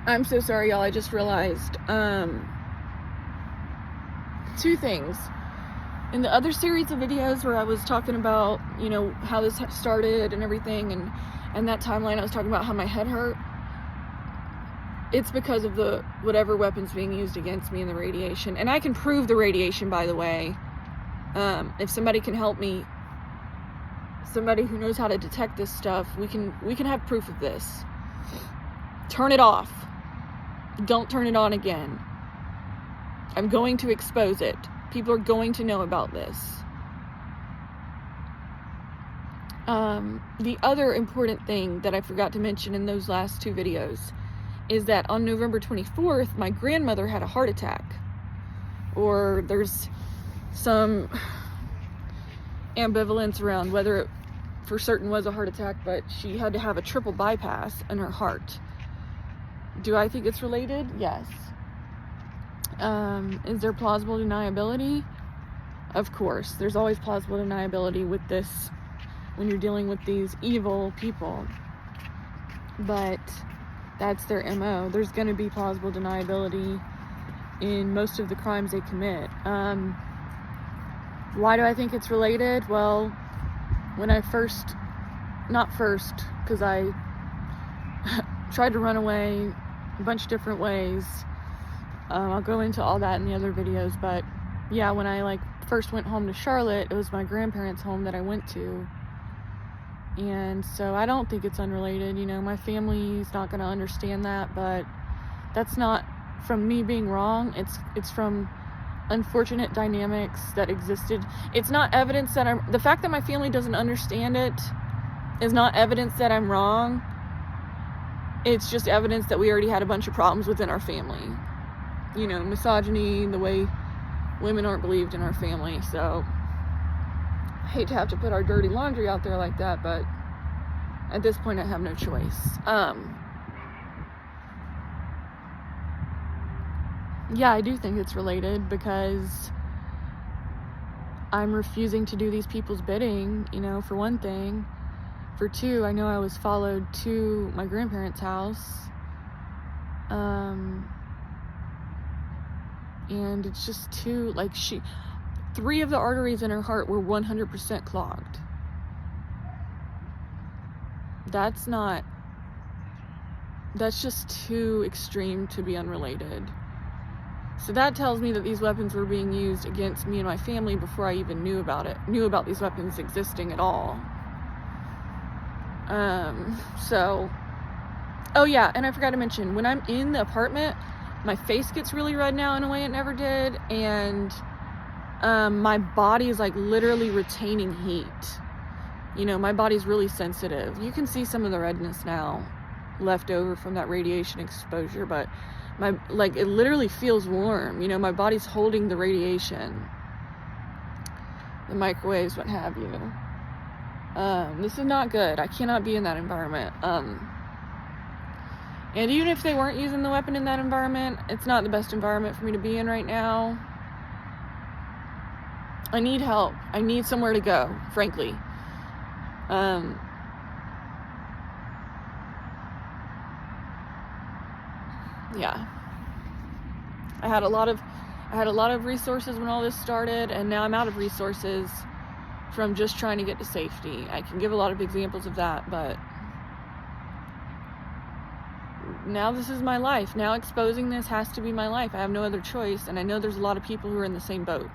I'm so sorry, y'all. I just realized two things. In the other series of videos where I was talking about, you know, how this started and everything, and that timeline, I was talking about how my head hurt. It's because of the whatever weapons being used against me and the radiation. And I can prove the radiation, by the way. If somebody can help me, somebody who knows how to detect this stuff, we can have proof of this. Turn it off. Don't turn it on again. I'm going to expose it. People are going to know about this. The other important thing that I forgot to mention in those last two videos is that on November 24th, my grandmother had a heart attack. Or there's some ambivalence around whether it for certain was a heart attack, but she had to have a triple bypass in her heart. Do I think it's related? Yes. Is there plausible deniability? Of course. There's always plausible deniability with this when you're dealing with these evil people. But that's their MO. There's going to be plausible deniability in most of the crimes they commit. Why do I think it's related? Well, when I because I tried to run away a bunch of different ways. I'll go into all that in the other videos, but yeah, when I first went home to Charlotte, it was my grandparents' home that I went to. And so I don't think it's unrelated. You know, my family's not going to understand that, but that's not from me being wrong. It's from unfortunate dynamics that existed. It's not evidence that the fact that my family doesn't understand it is not evidence that I'm wrong. It's just evidence that we already had a bunch of problems within our family. You know, misogyny, the way women aren't believed in our family. So I hate to have to put our dirty laundry out there like that, but at this point I have no choice. Yeah, I do think it's related because I'm refusing to do these people's bidding, you know, for one thing. For two, I know I was followed to my grandparents' house. And it's just too, 3 of the arteries in her heart were 100% clogged. That's just too extreme to be unrelated. So that tells me that these weapons were being used against me and my family before I even knew about these weapons existing at all. Oh yeah, and I forgot to mention, when I'm in the apartment, my face gets really red now in a way it never did, and my body is literally retaining heat. You know, my body's really sensitive. You can see some of the redness now left over from that radiation exposure, but it literally feels warm. You know, my body's holding the radiation, the microwaves, what have you. This is not good. I cannot be in that environment. And even if they weren't using the weapon in that environment, it's not the best environment for me to be in right now. I need help. I need somewhere to go, frankly. Yeah. I had a lot of resources when all this started, and now I'm out of resources from just trying to get to safety. I can give a lot of examples of that, but now this is my life. Now exposing this has to be my life. I have no other choice, and I know there's a lot of people who are in the same boat.